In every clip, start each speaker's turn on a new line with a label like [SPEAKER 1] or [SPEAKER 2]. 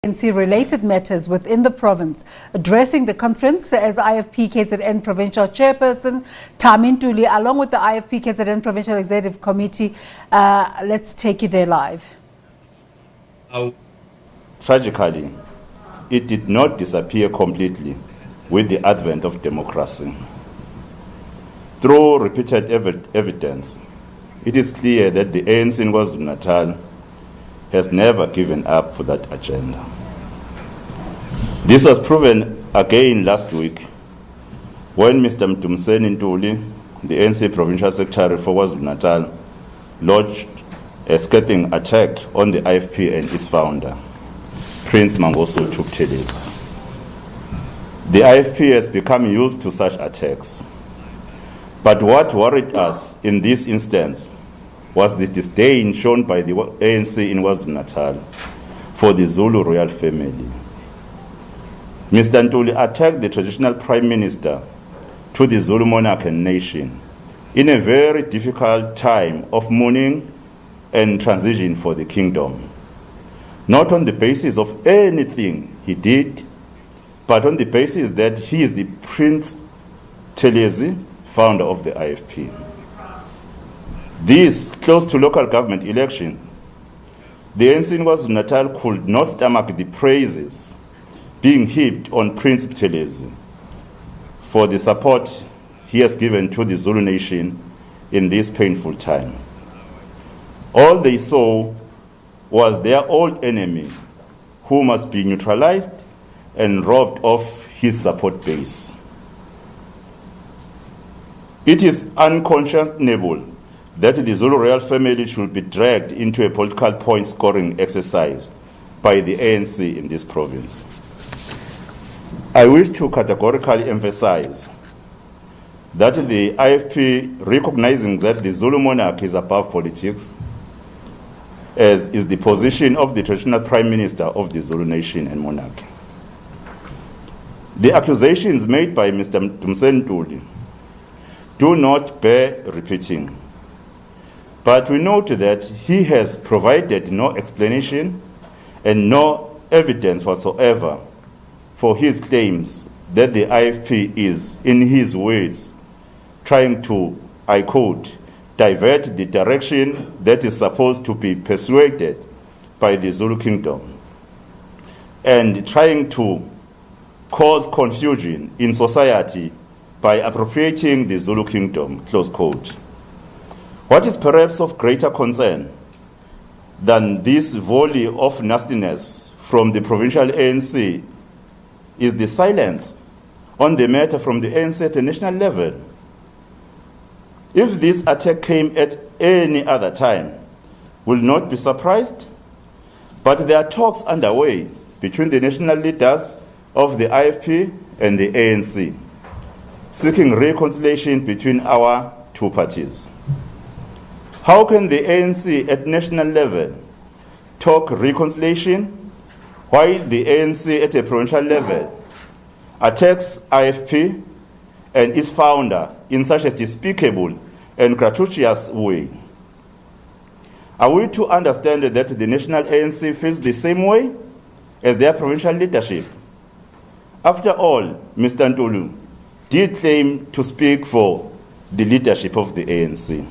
[SPEAKER 1] ANC-related matters within the province. Addressing the conference as IFP KZN Provincial Chairperson, Thami Ntuli, along with the IFP KZN Provincial Executive Committee. Let's take you there live.
[SPEAKER 2] Tragically, it did not disappear completely with the advent of democracy. Through repeated evidence, it is clear that the ANC in KwaZulu-Natal has never given up for that agenda. This was proven again last week when Mr. Thami Ntuli, the ANC Provincial Secretary for KwaZulu-Natal, lodged a scathing attack on the IFP and its founder, Prince Mangoso Tubuthelezi. The IFP has become used to such attacks. But what worried us in this instance was the disdain shown by the ANC in KwaZulu-Natal for the Zulu royal family. Mr. Ntuli attacked the traditional prime minister to the Zulu monarch and nation in a very difficult time of mourning and transition for the kingdom, not on the basis of anything he did, but on the basis that he is the Prince Thelezi, founder of the IFP. This, close to local government election, the ANC in KwaZulu-Natal could not stomach the praises being heaped on Prince Thelezi for the support he has given to the Zulu nation in this painful time. All they saw was their old enemy, who must be neutralized and robbed of his support base. It is unconscionable that the Zulu royal family should be dragged into a political point-scoring exercise by the ANC in this province. I wish to categorically emphasize that the IFP, recognizing that the Zulu monarch is above politics, as is the position of the traditional prime minister of the Zulu nation and monarchy. The accusations made by Mr. Thami Ntuli do not bear repeating. But we note that he has provided no explanation and no evidence whatsoever for his claims that the IFP is, in his words, trying to, I quote, divert the direction that is supposed to be persuaded by the Zulu kingdom and trying to cause confusion in society by appropriating the Zulu kingdom, close quote. What is perhaps of greater concern than this volley of nastiness from the provincial ANC is the silence on the matter from the ANC at a national level. If this attack came at any other time, we'll not be surprised, but there are talks underway between the national leaders of the IFP and the ANC, seeking reconciliation between our two parties. How can the ANC at national level talk reconciliation while the ANC at a provincial level attacks IFP and its founder in such a despicable and gratuitous way? Are we to understand that the national ANC feels the same way as their provincial leadership? After all, Mr. Ntuli did claim to speak for the leadership of the ANC.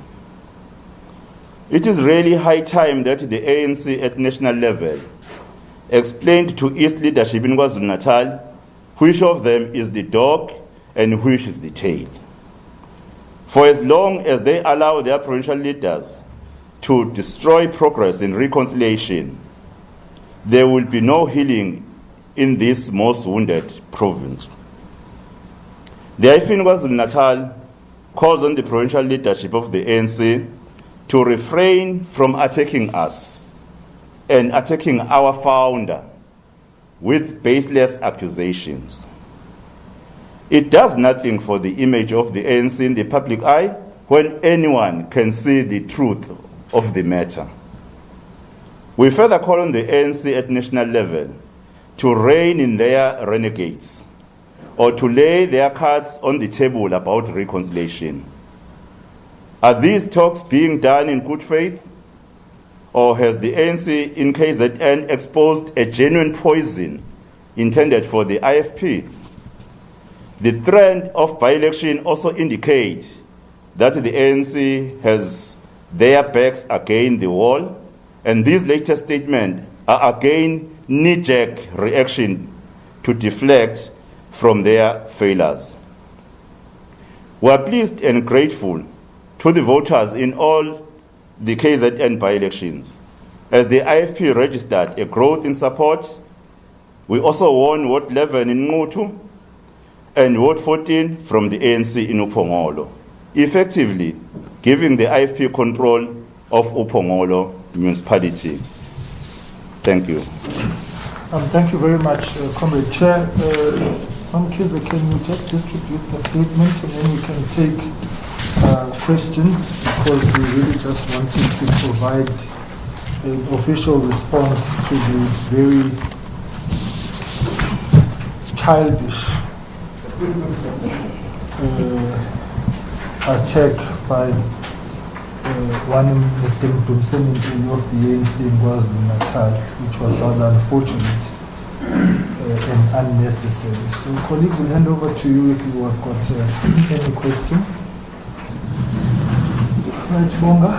[SPEAKER 2] It is really high time that the ANC at national level explained to its leadership in KwaZulu-Natal which of them is the dog and which is the tail. For as long as they allow their provincial leaders to destroy progress in reconciliation, there will be no healing in this most wounded province. The IFP in KwaZulu-Natal calls on the provincial leadership of the ANC to refrain from attacking us and attacking our founder with baseless accusations. It does nothing for the image of the ANC in the public eye when anyone can see the truth of the matter. We further call on the ANC at national level to rein in their renegades or to lay their cards on the table about reconciliation. Are these talks being done in good faith, or has the ANC in KZN exposed a genuine poison intended for the IFP? The trend of by-election also indicates that the ANC has their backs against the wall, and these latest statements are again knee-jerk reaction to deflect from their failures. We are pleased and grateful to the voters in all the KZN by-elections, as the IFP registered a growth in support. We also won Ward 11 in Ngutu and Ward 14 from the ANC in Upongolo, effectively giving the IFP control of Upongolo municipality. Thank you.
[SPEAKER 3] Thank you very much, Comrade Chair. Kiza, can you just distribute the statement and then we can take questions, because we really just wanted to provide an official response to the very childish attack by one Mr. Ntuli of the ANC in KwaZulu-Natal, which was rather unfortunate and unnecessary. So, colleagues, we'll hand over to you if you have got any questions. Right, Bonga.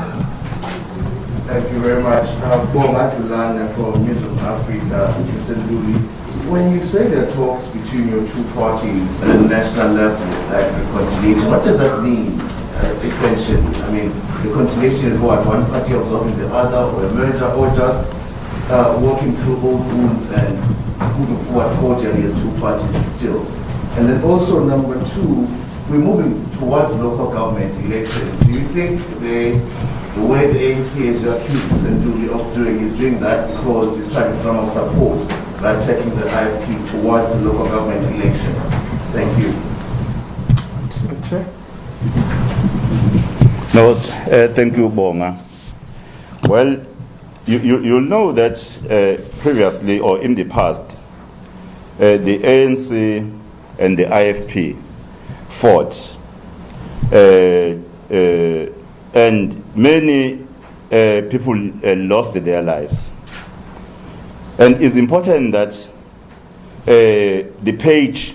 [SPEAKER 4] Thank you very much. Bonga Tulana from Middle Africa, Mr. Ntuli. When you say there are talks between your two parties at the national level, like reconciliation, what does that mean, essentially? I mean, reconciliation is what, one party absorbing the other, or a merger, or just walking through old wounds and moving forward cordially as two parties still? And then also, number two, we're moving towards local government elections. Do you think the way the ANC is accused of doing is doing that because he's trying to drum up support by taking the IFP towards the local government elections? Thank you.
[SPEAKER 2] No, thank you, Bonga. Well, you'll know that previously or in the past, the ANC and the IFP fought, and many people lost their lives. And it's important that the page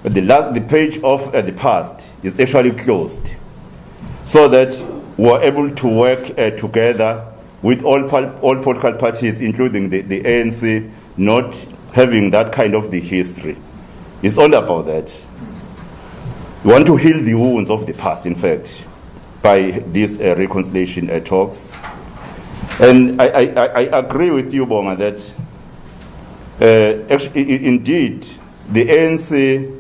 [SPEAKER 2] of the past is actually closed, so that we're able to work together with all political parties, including the ANC, not having that kind of the history. It's all about that. We want to heal the wounds of the past, in fact, by these reconciliation talks. And I agree with you, Bonga, that actually, indeed, the ANC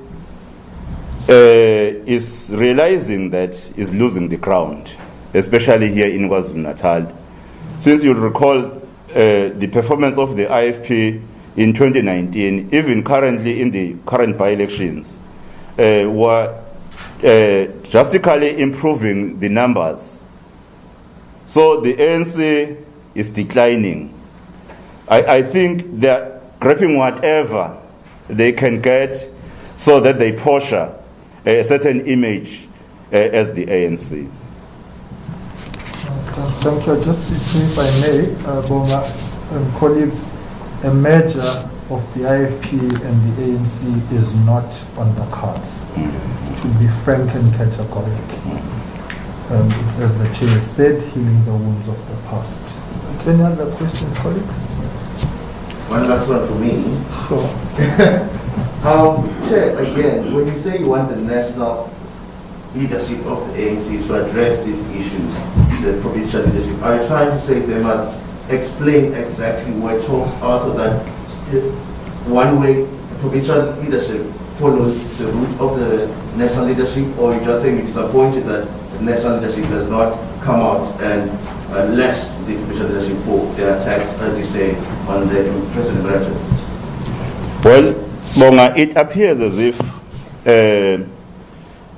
[SPEAKER 2] is realizing that it's losing the ground, especially here in KwaZulu-Natal. Since you'll recall the performance of the IFP in 2019, even currently in the current by-elections, were drastically improving the numbers. So the ANC is declining. I think they're grabbing whatever they can get so that they posture a certain image as the ANC.
[SPEAKER 3] Thank you. Just if I may, Bonga, colleagues, a merger of the IFP and the ANC is not on the cards. To be frank and categorical. It's, as the chair said, healing the wounds of the past. Any other questions, colleagues?
[SPEAKER 4] One last one for me.
[SPEAKER 3] Sure.
[SPEAKER 4] Chair, again, when you say you want the national leadership of the ANC to address these issues, the provincial leadership, are you trying to say they must explain exactly where talks are so that one way the provincial leadership follows the route of the national leadership, or are you just saying you're disappointed that the national leadership does not come out and lash the provincial leadership for their attacks, as you say, on the President Emeritus?
[SPEAKER 2] Well, Bonga, it appears as if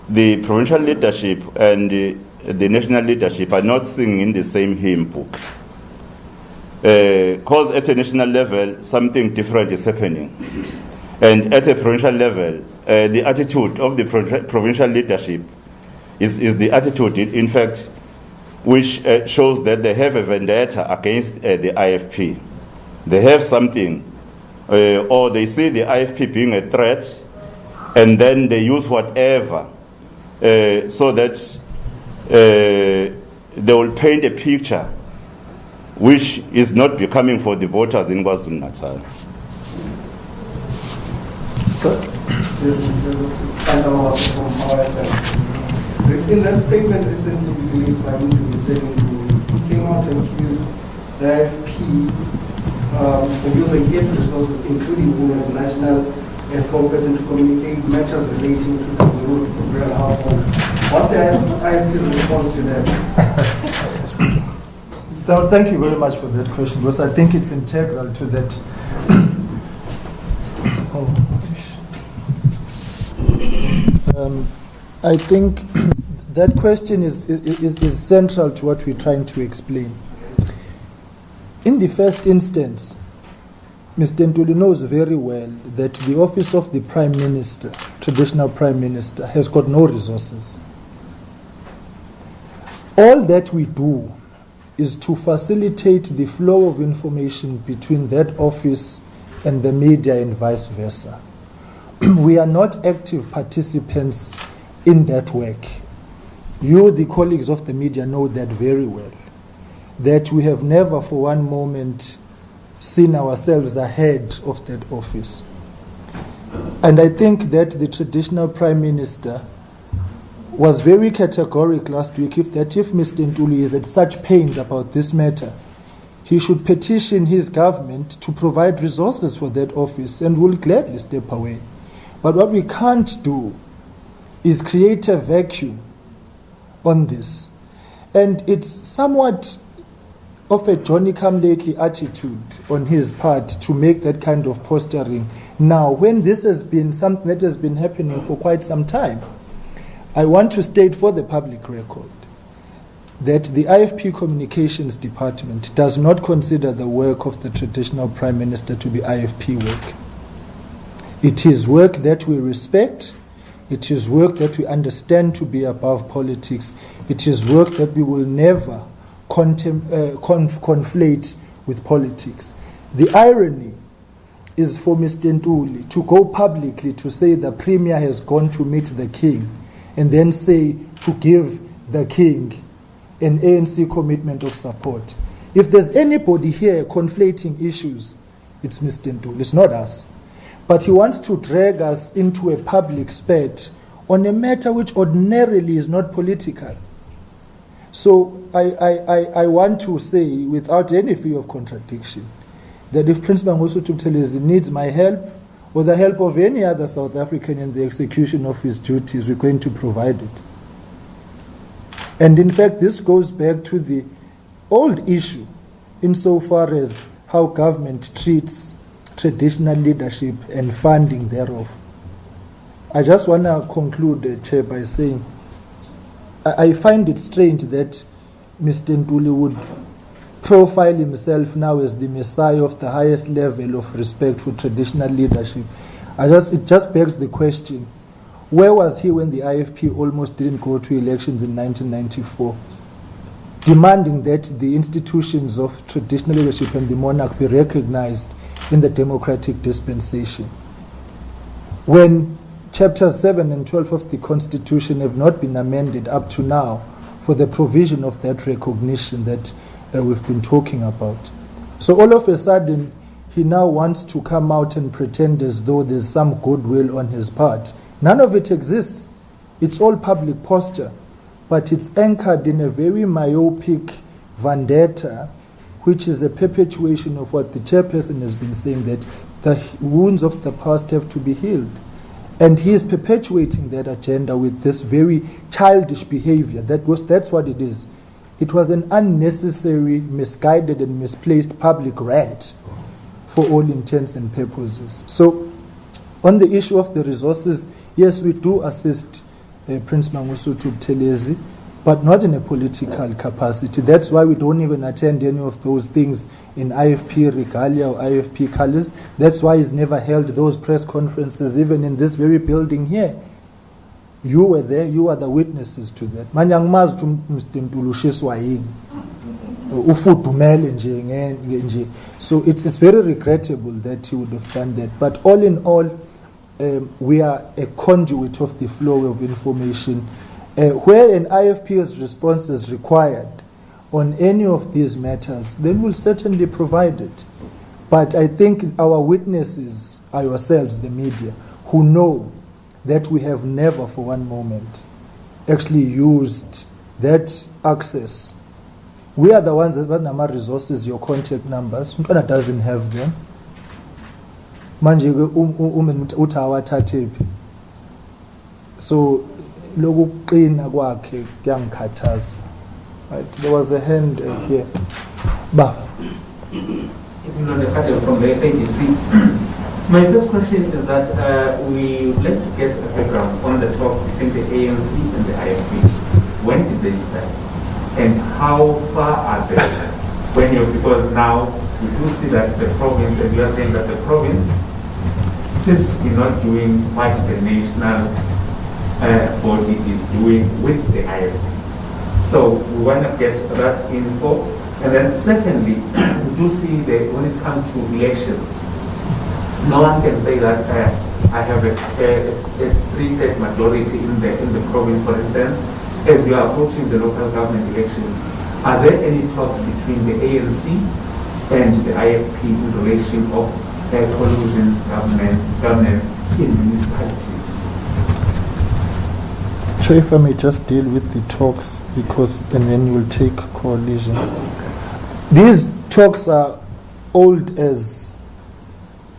[SPEAKER 2] the provincial leadership and the national leadership are not singing in the same hymn book. Because at a national level, something different is happening. And at a provincial level, the attitude of the provincial leadership is the attitude, in fact, which shows that they have a vendetta against the IFP. They have something, or they see the IFP being a threat, and then they use whatever so that they will paint a picture which is not becoming for the voters in KwaZulu-Natal.
[SPEAKER 5] In that statement recently released by Ntuli saying he came out and accused the IFP of using its resources, including him as national spokesperson, to communicate matters relating to the Zulu royal household. What's the IFP's response to that?
[SPEAKER 3] So thank you very much for that question, because I think it's integral to that. I think that question is central to what we're trying to explain. In the first instance, Mr. Ntuli knows very well that the office of the Prime Minister, traditional Prime Minister, has got no resources. All that we do is to facilitate the flow of information between that office and the media and vice versa. We are not active participants in that work. You, the colleagues of the media, know that very well, that we have never for one moment seen ourselves ahead of that office. And I think that the traditional Prime Minister was very categorical last week that if Mr. Ntuli is at such pains about this matter, he should petition his government to provide resources for that office and will gladly step away. But what we can't do is create a vacuum on this. And it's somewhat of a Johnny-come-lately attitude on his part to make that kind of posturing now, when this has been something that has been happening for quite some time. I want to state for the public record that the IFP Communications Department does not consider the work of the traditional Prime Minister to be IFP work. It is work that we respect. It is work that we understand to be above politics. It is work that we will never conflate with politics. The irony is for Mr. Ntuli to go publicly to say the Premier has gone to meet the King and then say to give the King an ANC commitment of support. If there's anybody here conflating issues, it's Mr. Ntuli, it's not us. But he wants to drag us into a public spat on a matter which ordinarily is not political. So I want to say, without any fear of contradiction, that if Prince Mangosuthu Buthelezi needs my help or the help of any other South African in the execution of his duties, we're going to provide it. And in fact, this goes back to the old issue insofar as how government treats traditional leadership and funding thereof. I just want to conclude, Chair, by saying I find it strange that Mr. Ntuli would profile himself now as the messiah of the highest level of respect for traditional leadership. It just begs the question, where was he when the IFP almost didn't go to elections in 1994, demanding that the institutions of traditional leadership and the monarch be recognized in the democratic dispensation, when Chapters 7 and 12 of the Constitution have not been amended up to now for the provision of that recognition that we've been talking about. So all of a sudden, he now wants to come out and pretend as though there's some goodwill on his part. None of it exists. It's all public posture, but it's anchored in a very myopic vendetta, which is a perpetuation of what the chairperson has been saying, that the wounds of the past have to be healed. And he is perpetuating that agenda with this very childish behavior. That's what it is. It was an unnecessary, misguided, and misplaced public rant for all intents and purposes. So, on the issue of the resources, yes, we do assist Prince Mangosuthu Buthelezi, but not in a political capacity. That's why we don't even attend any of those things in IFP regalia or IFP colors. That's why he's never held those press conferences, even in this very building here. You were there, you are the witnesses to that. Manje angimazi ukuthi Mr. Ntuli ushiswa yini. Ufudumele nje. So it's very regrettable that he would have done that. But all in all, we are a conduit of the flow of information. Where an IFP's response is required on any of these matters, then we'll certainly provide it. But I think our witnesses are yourselves, the media, who know that we have never for one moment actually used that access. We are the ones that have our resources, your contact numbers. Mntwana doesn't have them. Manje uthi awathathephi. So loku qina kwakhe kuyangikhathaza. Right, there was a hand here. Baba.
[SPEAKER 6] From the SABC. My first question is that we would like to get a background on the talk between the ANC and the IFP. When did they start? And how far are they? Because now we do see that the province, and you are saying that the province seems to be not doing what the national body is doing with the IFP. So we want to get that info. And then secondly, we do see that when it comes to elections, no one can say that I have a 3/3 majority in the province, for instance. As we are approaching the local government elections, are there any talks between the ANC and the IFP in relation of coalition government in municipalities?
[SPEAKER 3] Chair, if I may just deal with the talks, and then you will take coalitions. These talks are old as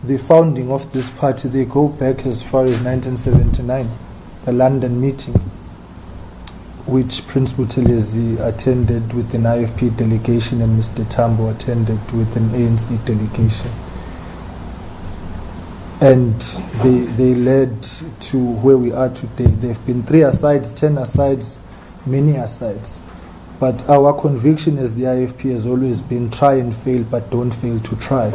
[SPEAKER 3] the founding of this party. They go back as far as 1979, the London meeting, which Prince Buthelezi attended with an IFP delegation and Mr. Tambo attended with an ANC delegation. And they led to where we are today. There have been 3 asides, 10 asides, many asides. But our conviction as the IFP has always been try and fail, but don't fail to try.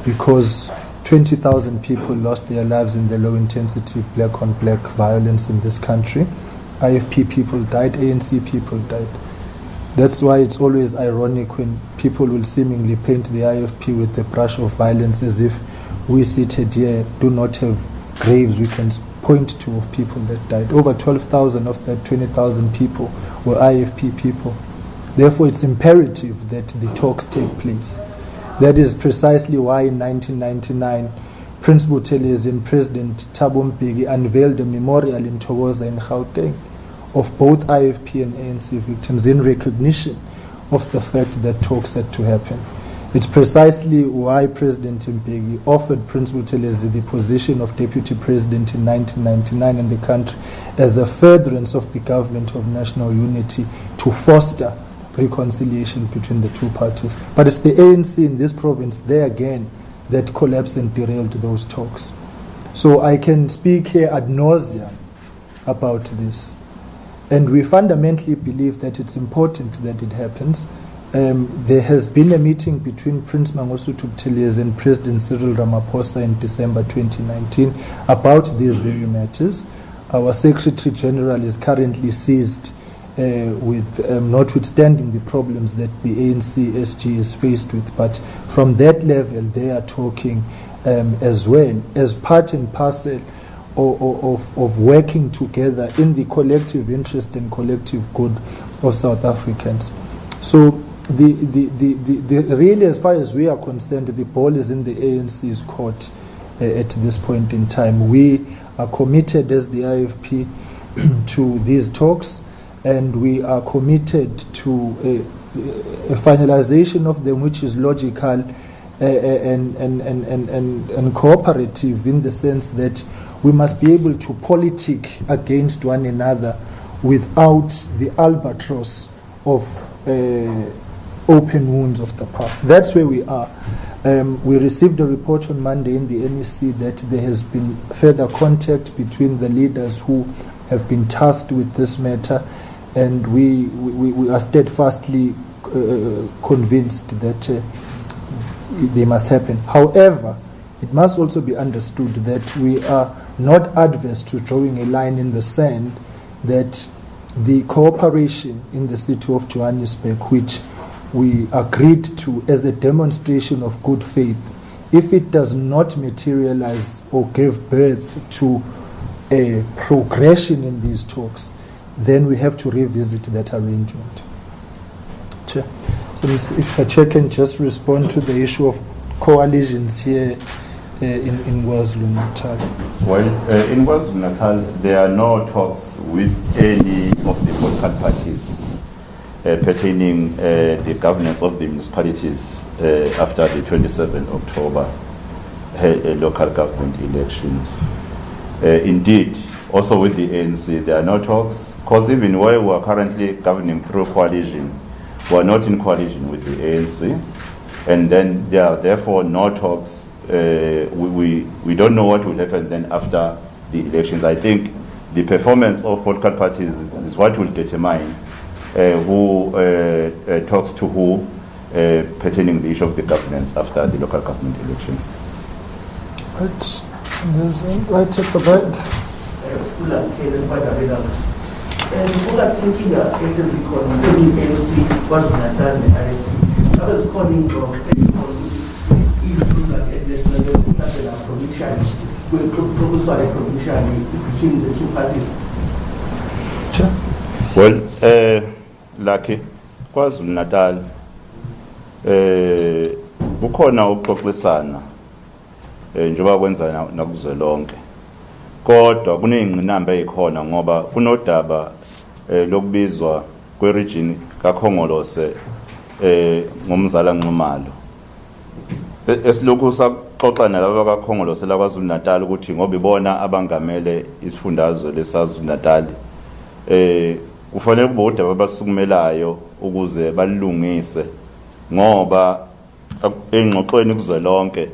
[SPEAKER 3] Because 20,000 people lost their lives in the low-intensity black-on-black violence in this country. IFP people died, ANC people died. That's why it's always ironic when people will seemingly paint the IFP with the brush of violence as if we seated here do not have graves we can point to of people that died. Over 12,000 of that 20,000 people were IFP people. Therefore, it's imperative that the talks take place. That is precisely why in 1999, Prince Buthelezi and President Thabo Mbeki unveiled a memorial in Thokoza in Gauteng of both IFP and ANC victims in recognition of the fact that talks had to happen. It's precisely why President Mbeki offered Prince Buthelezi the position of Deputy President in 1999 in the country as a furtherance of the government of national unity to foster reconciliation between the two parties. But it's the ANC in this province, there again, that collapsed and derailed those talks. So I can speak here ad nauseam about this. And we fundamentally believe that it's important that it happens. There has been a meeting between Prince Mangosuthu Buthelezi and President Cyril Ramaphosa in December 2019 about these very matters. Our Secretary General is currently seized with notwithstanding the problems that the ANC SG is faced with. But from that level, they are talking as well, as part and parcel of working together in the collective interest and collective good of South Africans. So really, as far as we are concerned, the ball is in the ANC's court at this point in time. We are committed as the IFP to these talks, and we are committed to a finalization of them which is logical and cooperative, in the sense that we must be able to politic against one another without the albatross of open wounds of the past. That's where we are. We received a report on Monday in the NEC that there has been further contact between the leaders who have been tasked with this matter, and we are steadfastly convinced that they must happen. However, it must also be understood that we are not adverse to drawing a line in the sand that the cooperation in the city of Johannesburg, which we agreed to as a demonstration of good faith, if it does not materialize or give birth to a progression in these talks, then we have to revisit that arrangement. Chair. So if the Chair can just respond to the issue of coalitions here in KwaZulu-Natal.
[SPEAKER 2] Well, in KwaZulu-Natal, there are no talks with any of the political parties pertaining the governance of the municipalities after the 27th October local government elections. Indeed, also with the ANC, there are no talks, because even where we are currently governing through coalition, we are not in coalition with the ANC, and then there are therefore no talks. We don't know what will happen then after the elections. I think the performance of political parties is what will determine who talks to who pertaining the issue of the governance after the local government election.
[SPEAKER 3] Right, there's right at the back.
[SPEAKER 5] I was calling from between the two parties.
[SPEAKER 3] Sure.
[SPEAKER 2] Well, Lucky, KwaZulu-Natal, kukhona ukuxoxisana njengoba kwenza nakuzwelonke. Kodwa kuneyingqinamba ezikhona ngoba kunodaba lokubizwa kweregion kaKhongolose ngomzala Nxumalo. Esilokhu saxoxa nalabo kaKhongolose la KwaZulu-Natal ukuthi ngoba ibona abangamele isifundazwe leSazulu-Natal kufanele kube udaba abasukumelayo ukuze balungise ngoba engxoxweni kuzwelonke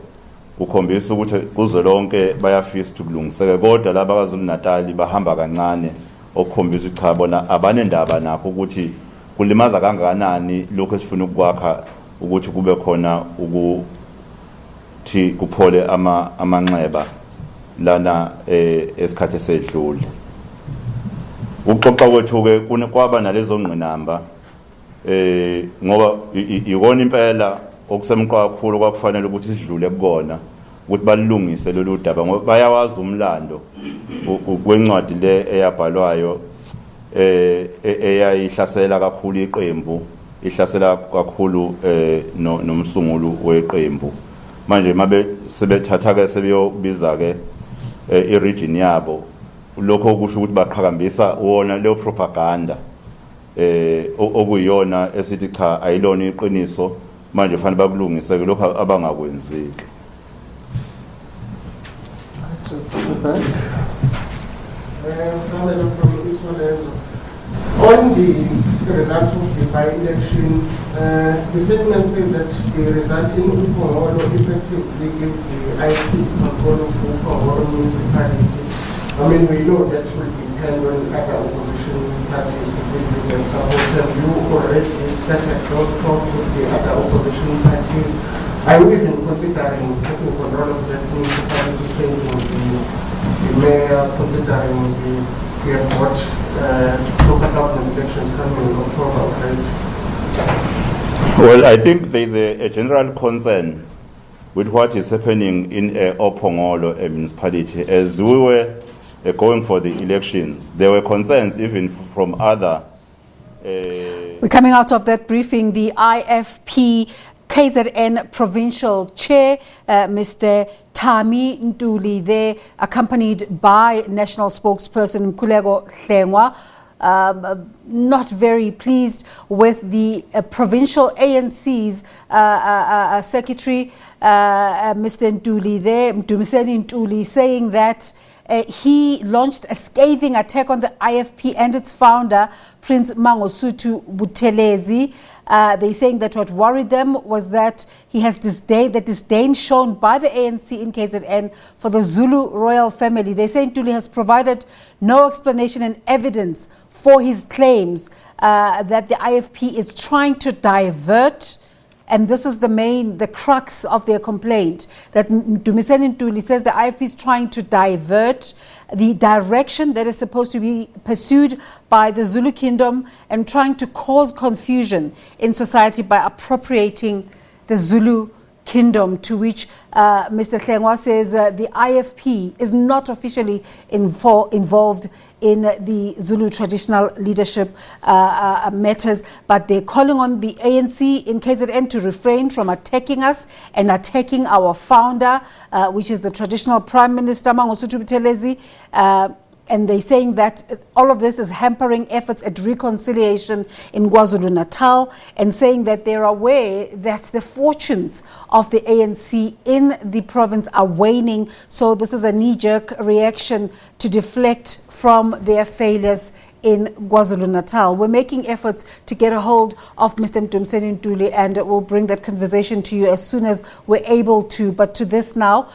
[SPEAKER 2] ukhombisa ukuthi kuzwelonke bayafisa ukulungiseka kodwa laba kaZulu-Natal bahamba kancane okukhombisa cha bona abanendaba nakho ukuthi kulimaza kangakanani lokho esifuna ukwakha ukuthi kube khona ukuthi kuphole amanxeba lana esikhathi esedlule. Ukuxoxa kwethu ke kwaba nalezo ngqinamba ngoba ikona impela okusemqoka kakhulu kwakufanele ukuthi sidlule kubona ukuthi balungise lolu daba ngoba bayawazi umlando kwencwadi le eyabhalwayo eyayihlasela kakhulu iqembu ihlasela kakhulu nomsungulu weqembu manje mabe sebethatha ke sebeyobiza ke iregion yabo lokho kusho ukuthi baqhakambisa wona leyo propaganda okuyiyona esithi cha ayilona iqiniso manje fanele bakulungise lokho abangakwenzeki.
[SPEAKER 5] On the result of the by-election, the statement says that the result in Upongolo effectively gave the IFP control of Upongolo municipality. I mean, we know that will depend on other opposition parties that support them. You already started those talks with the other opposition parties. Are you even considering taking control of that municipality, changing the mayor, considering the airport, local government elections coming in October, right?
[SPEAKER 2] Well, I think there is a general concern with what is happening in Opongolo municipality. As we were going for the elections, there were concerns even from other...
[SPEAKER 1] We're coming out of that briefing. The IFP KZN Provincial Chair, Mr. Thami Ntuli, there, accompanied by National Spokesperson Mkhuleko Hlengwa, not very pleased with the provincial ANC's secretary, Mr. Ntuli there, Mdumiseni Ntuli, saying that he launched a scathing attack on the IFP and its founder, Prince Mangosuthu Buthelezi. They're saying that what worried them was that he has the disdain shown by the ANC in KZN for the Zulu royal family. They say Ntuli has provided no explanation and evidence for his claims that the IFP is trying to divert and this is the crux of their complaint, that Thami Ntuli says the IFP is trying to divert the direction that is supposed to be pursued by the Zulu Kingdom and trying to cause confusion in society by appropriating the Zulu Kingdom, to which Mr. Hlengwa says the IFP is not officially involved in the Zulu traditional leadership matters, but they're calling on the ANC in KZN to refrain from attacking us and attacking our founder, which is the traditional Prime Minister Mangosuthu Buthelezi. And they're saying that all of this is hampering efforts at reconciliation in KwaZulu-Natal, and saying that they're aware that the fortunes of the ANC in the province are waning. So this is a knee-jerk reaction to deflect from their failures in KwaZulu-Natal. We're making efforts to get a hold of Mr. Thami Ntuli, and we'll bring that conversation to you as soon as we're able to. But to this now,